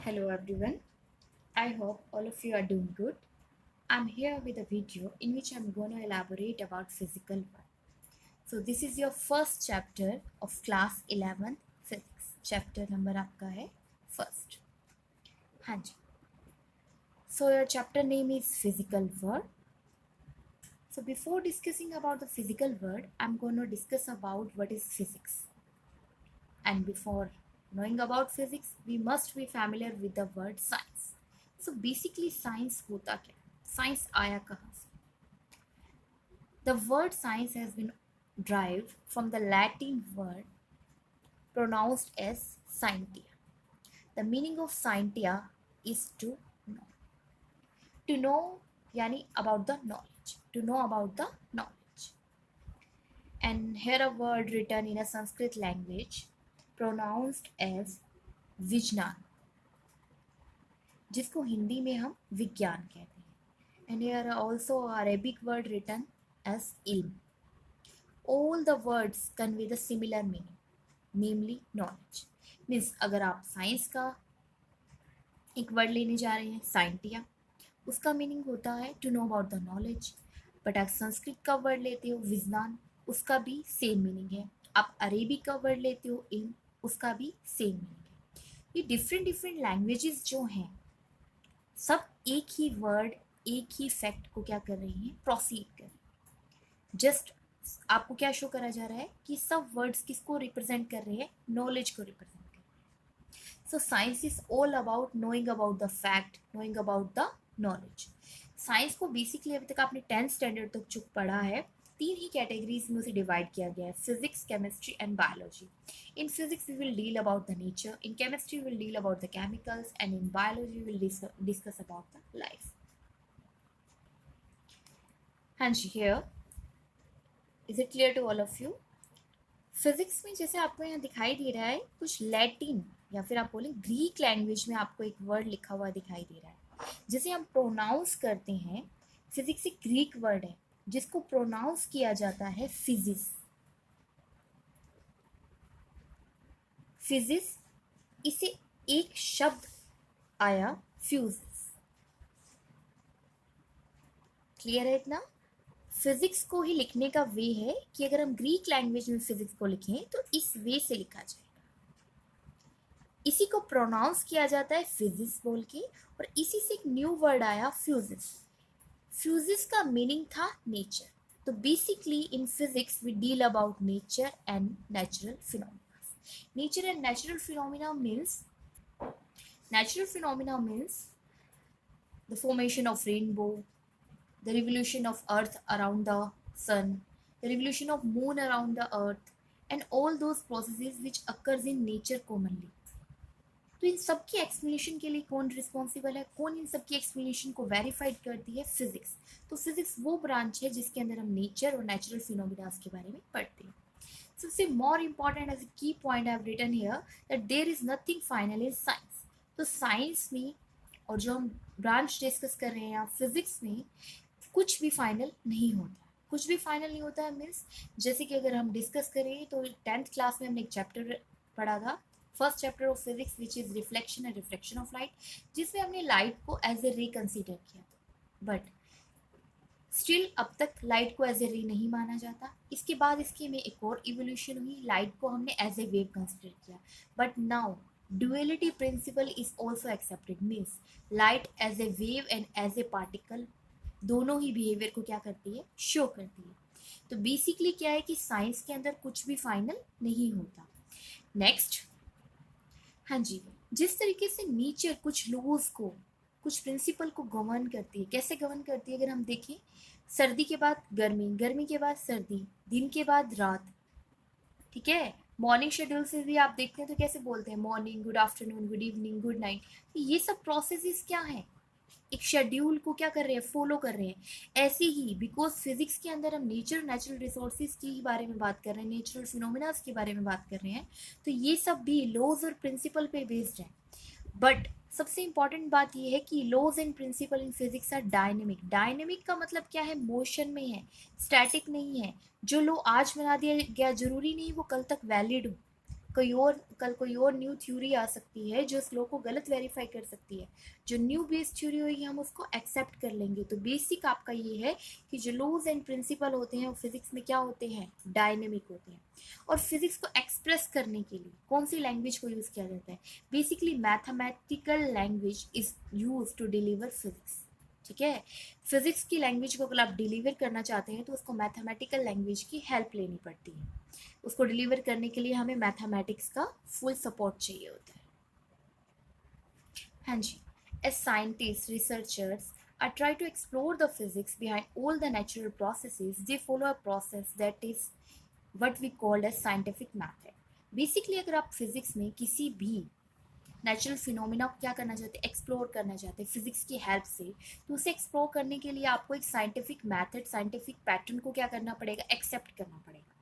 Hello everyone. I hope all of you are doing good. I'm here with a video in which I'm going to elaborate about physical world. So this is your first chapter of class 11th physics. Chapter number आपका है first. हाँ जी. So your chapter name is physical world. So before discussing about the physical world, I'm going to discuss about what is physics. And before knowing about physics, we must be familiar with the word science. So basically science होता क्या? Science आया कहाँ से? The word science has been derived from the Latin word pronounced as scientia. The meaning of scientia is to know. To know yani about the knowledge. To know about the knowledge. And here a word written in a Sanskrit language pronounced as विज्ञान, जिसको हिंदी में हम विज्ञान कहते हैं. And here also Arabic word written as इल्म. All the words convey the similar meaning, namely knowledge. Means अगर आप साइंस का एक वर्ड लेने जा रहे हैं साइंटिया, उसका मीनिंग होता है to know about the knowledge. But आप संस्कृत का वर्ड लेते हो विज्ञान, उसका भी सेम मीनिंग है. आप अरेबिक का वर्ड लेते हो इल्म, उसका भी सेम मीनिंग है. ये डिफरेंट लैंग्वेजेस जो हैं सब एक ही वर्ड एक ही फैक्ट को क्या कर रही हैं, प्रोसीड कर रही हैं. जस्ट आपको क्या शो करा जा रहा है कि सब वर्ड्स किसको रिप्रेजेंट कर रहे हैं, नॉलेज को रिप्रेजेंट कर रहे हैं. So science is all about knowing about the fact, knowing about the knowledge. Science को बेसिकली अभी तक आपने 10th स्टैंडर्ड तक जो पढ़ा है, 3 ही कैटेगरीज में उसे डिवाइड किया गया है, physics, chemistry and biology. In physics, we will deal about the nature. In chemistry, we will deal about the chemicals. And in biology, we will discuss about the life. And here, is it clear to all of you? Physics में जैसे आपको यहाँ दिखाई दे रहा है कुछ Latin या फिर आप बोलें ग्रीक लैंग्वेज में आपको एक वर्ड लिखा हुआ दिखाई दे रहा है, जिसे हम प्रोनाउंस करते हैं. फिजिक्स एक ग्रीक वर्ड है जिसको प्रोनाउंस किया जाता है फिजिस. फिजिस, इसे एक शब्द आया फ्यूजिस. क्लियर है इतना? फिजिक्स को ही लिखने का वे है कि अगर हम ग्रीक लैंग्वेज में फिजिक्स को लिखें तो इस वे से लिखा जाएगा. इसी को प्रोनाउंस किया जाता है फिजिस बोल के, और इसी से एक न्यू वर्ड आया फ्यूजिस. फ्यूजिस का मीनिंग था नेचर. तो basically in physics we deal about nature and natural phenomena. Nature and natural phenomena means the formation of rainbow, the revolution of earth around the sun, the revolution of moon around the earth, and all those processes which occurs in nature commonly. तो इन सब की explanation के लिए कौन responsible है, कौन इन सब की एक्सप्लेनेशन को वेरीफाइड करती है? फिजिक्स. तो फिजिक्स वो ब्रांच है जिसके अंदर हम नेचर और नेचुरल फिनोमिना के बारे में पढ़ते हैं. सबसे more important as a key point I have written here that there is nothing final in science. तो साइंस में और जो हम ब्रांच डिस्कस कर रहे हैं यहाँ फिजिक्स में कुछ भी फाइनल नहीं होता. कुछ भी फाइनल नहीं होता है मीन्स जैसे कि अगर हम डिस्कस करें तो 10th क्लास में हमने एक चैप्टर पढ़ा था, first chapter of physics which is reflection and refraction of light, जिसमें हमने लाइट को एज ए रे कंसिडर किया था. बट स्टिल अब तक लाइट को एज ए रे नहीं माना जाता. इसके बाद इसकी में एक और इवोल्यूशन हुई, लाइट को हमने एज ए वेव कंसिडर किया. But now duality principle is also accepted. Means light as a wave and as a particle दोनों ही बिहेवियर को क्या करती है, शो करती है. तो बेसिकली क्या है कि साइंस के अंदर कुछ भी फाइनल नहीं होता. नेक्स्ट, हाँ जी, जिस तरीके से नेचर कुछ लॉज को, कुछ प्रिंसिपल को गवर्न करती है, कैसे गवर्न करती है? अगर हम देखें, सर्दी के बाद गर्मी, गर्मी के बाद सर्दी, दिन के बाद रात. ठीक है, मॉर्निंग शेड्यूल से भी आप देखते हैं तो कैसे बोलते हैं, morning, good afternoon, good evening, good night. ये सब प्रोसेसेस क्या है, एक शेड्यूल को क्या कर रहे हैं, फॉलो कर रहे हैं. ऐसे ही बिकॉज फिजिक्स के अंदर हम नेचर, नेचुरल रिसोर्सेज के बारे में बात कर रहे हैं, नेचुरल फिनोमिनास के बारे में बात कर रहे हैं, तो ये सब भी लॉज और प्रिंसिपल पे बेस्ड है. बट सबसे इंपॉर्टेंट बात यह है कि laws and principle in physics are dynamic. Dynamic का मतलब क्या है, मोशन में है, स्टैटिक नहीं है. जो लॉ आज बना दिया गया जरूरी नहीं वो कल तक वैलिड हो. कोई और न्यू थ्योरी आ सकती है जो इस लॉ को गलत वेरीफाई कर सकती है। जो न्यू बेस थ्योरी होगी हम उसको एक्सेप्ट कर लेंगे। तो बेसिक आपका ये है कि जो लॉज एंड प्रिंसिपल होते हैं वो फिजिक्स में क्या होते हैं, डायनेमिक होते हैं। और फिजिक्स को एक्सप्रेस करने के लिए कौन सी लैंग्वेज को यूज़ किया जाता है, basically mathematical language is use to deliver physics. ठीक है, फिजिक्स की लैंग्वेज को अगर आप डिलीवर करना चाहते हैं तो उसको मैथमेटिकल लैंग्वेज की हेल्प लेनी पड़ती है। उसको डिलीवर करने के लिए हमें मैथमेटिक्स का फुल सपोर्ट चाहिए होता है। हाँ जी, as scientist researchers are try to explore the physics behind all the natural processes, they follow a process that is what we call as scientific method. Basically अगर आप फिजिक्स में किसी भी नेचुरल फिनोमिना को क्या करना चाहते हैं, एक्सप्लोर करना चाहते हैं फिजिक्स की हेल्प से, तो उसे एक्सप्लोर करने के लिए आपको एक साइंटिफिक मैथड, साइंटिफिक पैटर्न को क्या करना पड़ेगा, एक्सेप्ट करना पड़ेगा।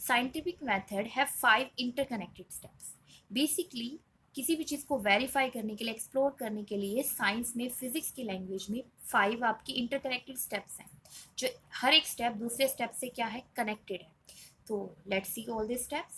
Scientific method have 5 interconnected steps. Basically किसी भी चीज़ को वेरीफाई करने के लिए, एक्सप्लोर करने के लिए साइंस में, फिजिक्स की लैंग्वेज में 5 आपकी इंटरकनेक्टेड स्टेप्स हैं, जो हर एक स्टेप दूसरे स्टेप से क्या है, कनेक्टेड है। तो let's see all this steps.